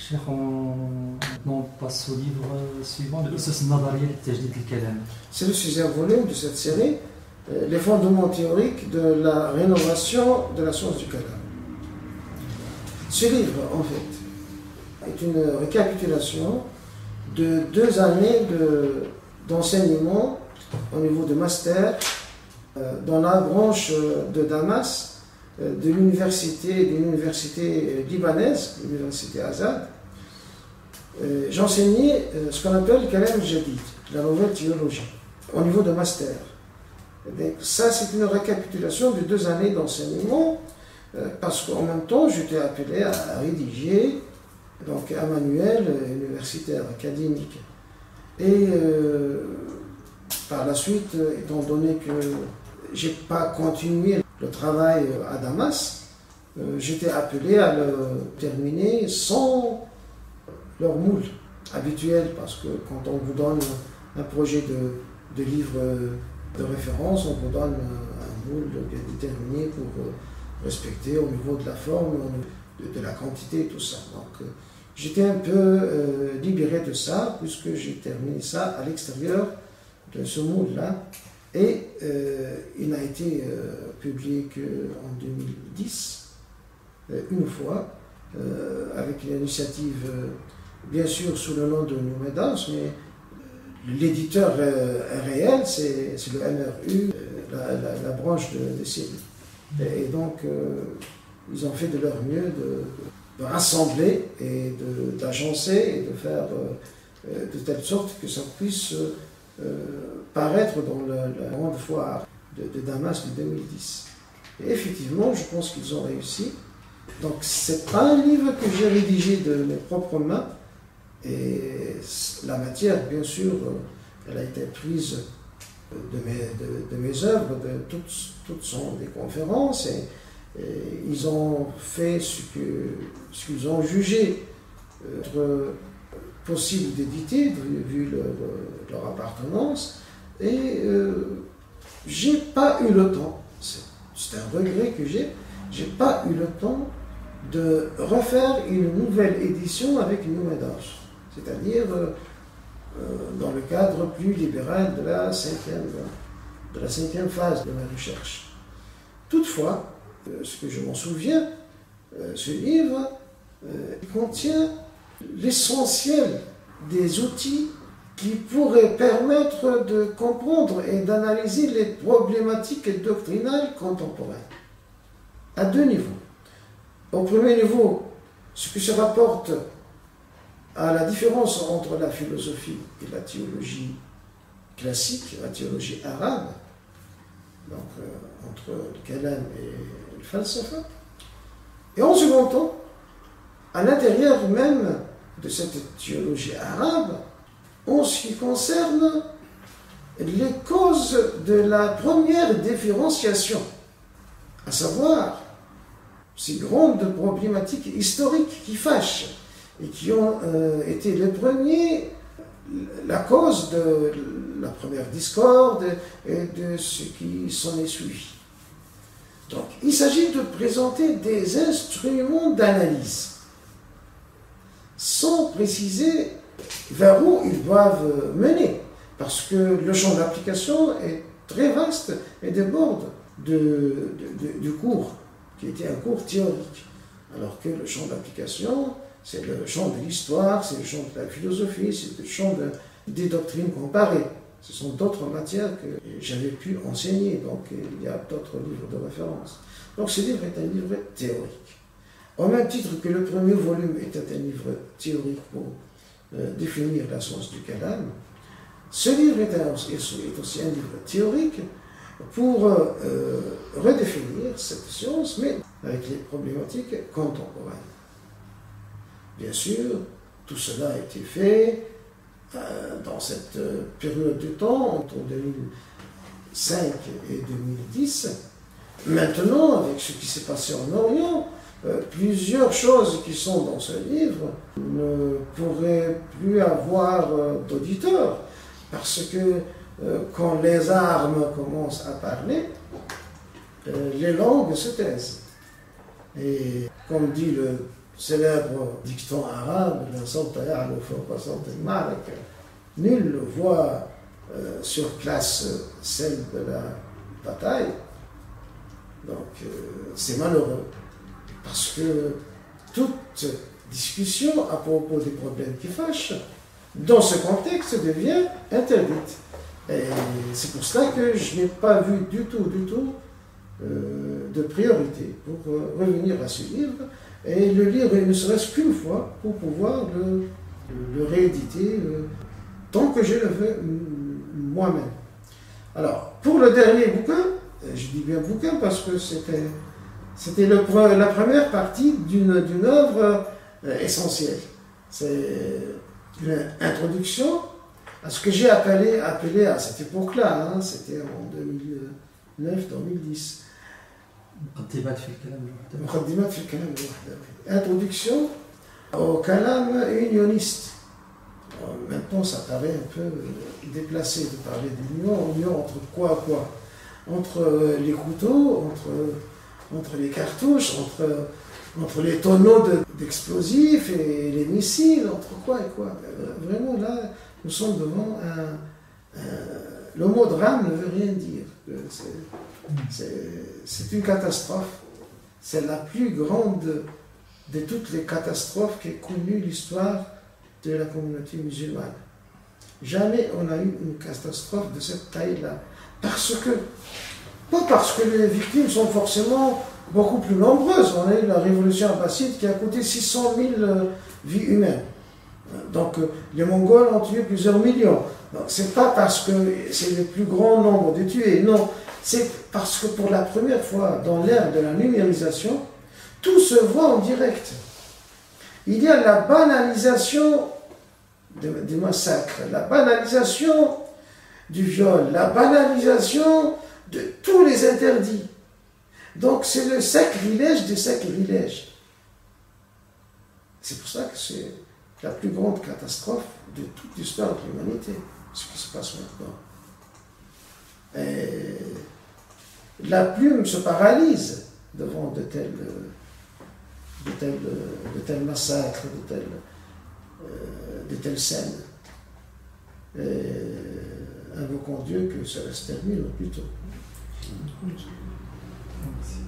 Cheikh, on passe au livre suivant, l'Usus al-Nadariya li-Tajdid al-Kalam. C'est le 6e volume de cette série, les fondements théoriques de la rénovation de la science du kalam. Ce livre, en fait, est une récapitulation de 2 années d'enseignement au niveau de master dans la branche de Damas de l'université libanaise, l'université Azad. J'enseignais ce qu'on appelle le Kalam Jadid, la nouvelle théologie, au niveau de master. Donc, ça, c'est une récapitulation de 2 années d'enseignement, parce qu'en même temps, j'étais appelé à rédiger donc, un manuel universitaire, académique. Et par la suite, étant donné que je n'ai pas continué le travail à Damas, j'étais appelé à le terminer sans leur moule habituel, parce que quand on vous donne un projet de livre de référence, on vous donne un moule bien déterminé pour respecter au niveau de la forme, de la quantité et tout ça. Donc j'étais un peu libéré de ça, puisque j'ai terminé ça à l'extérieur de ce moule-là. Et il n'a été publié qu'en 2010, une fois, avec l'initiative, bien sûr, sous le nom de Noumedas, mais l'éditeur réel, c'est le MRU, la branche de CIL. Et donc, ils ont fait de leur mieux de rassembler et d'agencer et de faire de telle sorte que ça puisse paraître dans la grande foire de Damas de 2010. Et effectivement, je pense qu'ils ont réussi. Donc, c'est pas un livre que j'ai rédigé de mes propres mains. Et la matière, bien sûr, elle a été prise de mes œuvres, de toutes sont des conférences, et ils ont fait ce qu'ils ont jugé possible d'éditer, vu leur appartenance, et j'ai pas eu le temps, c'est un regret que j'ai pas eu le temps de refaire une nouvelle édition avec Noumedas, c'est-à-dire dans le cadre plus libéral de la cinquième phase de ma recherche. Toutefois, ce que je m'en souviens, ce livre contient l'essentiel des outils qui pourraient permettre de comprendre et d'analyser les problématiques doctrinales contemporaines, à 2 niveaux. Au premier niveau, ce qui se rapporte à la différence entre la philosophie et la théologie classique, la théologie arabe, donc entre le kalam et le falsafa, et en second temps, à l'intérieur même de cette théologie arabe, en ce qui concerne les causes de la première différenciation, à savoir ces grandes problématiques historiques qui fâchent et qui ont été les premiers, la cause de la première discorde et de ce qui s'en est suivi. Donc, il s'agit de présenter des instruments d'analyse, sans préciser vers où ils doivent mener, parce que le champ d'application est très vaste et déborde du cours, qui était un cours théorique, alors que le champ d'application, c'est le champ de l'histoire, c'est le champ de la philosophie, c'est le champ des doctrines comparées. Ce sont d'autres matières que j'avais pu enseigner, donc il y a d'autres livres de référence. Donc ce livre est un livre théorique. Au même titre que le premier volume était un livre théorique pour définir la science du kalam, ce livre est aussi un livre théorique pour redéfinir cette science, mais avec les problématiques contemporaines. Bien sûr, tout cela a été fait dans cette période de temps, entre 2005 et 2010. Maintenant, avec ce qui s'est passé en Orient, plusieurs choses qui sont dans ce livre ne pourraient plus avoir d'auditeurs, parce que quand les armes commencent à parler, les langues se taisent. Et comme dit célèbre dicton arabe, nul ne voit sur place celle de la bataille. Donc c'est malheureux, parce que toute discussion à propos des problèmes qui fâchent, dans ce contexte, devient interdite. Et c'est pour cela que je n'ai pas vu du tout de priorité pour revenir à ce livre et le lire ne serait-ce qu'une fois pour pouvoir le rééditer tant que je le veux moi-même. Alors, pour le dernier bouquin, je dis bien bouquin parce que c'était la première partie d'une œuvre essentielle. C'est une introduction à ce que j'ai appelé à cette époque-là, hein, c'était en 2009-2010. Introduction au kalam unioniste. En même temps, ça paraît un peu déplacé de parler d'union entre quoi? Entre les couteaux, entre les cartouches, entre les tonneaux d'explosifs et les missiles, entre quoi et quoi. Vraiment, là, nous sommes devant le mot drame ne veut rien dire. C'est une catastrophe. C'est la plus grande de toutes les catastrophes qu'ait connue l'histoire de la communauté musulmane. Jamais on a eu une catastrophe de cette taille-là. Pas parce que les victimes sont forcément beaucoup plus nombreuses. On a eu la révolution abbasside qui a coûté 600 000 vies humaines. Donc les Mongols ont tué plusieurs millions. Donc c'est pas parce que c'est le plus grand nombre de tués, non. C'est parce que pour la première fois dans l'ère de la numérisation, tout se voit en direct. Il y a la banalisation des massacres, la banalisation du viol, la banalisation de tous les interdits. Donc c'est le sacrilège des sacrilèges. C'est pour ça que c'est la plus grande catastrophe de toute l'histoire de l'humanité, ce qui se passe maintenant. Et la plume se paralyse devant de tels massacres, de telles scènes. Et invoquons Dieu que cela se termine au plus tôt. Merci.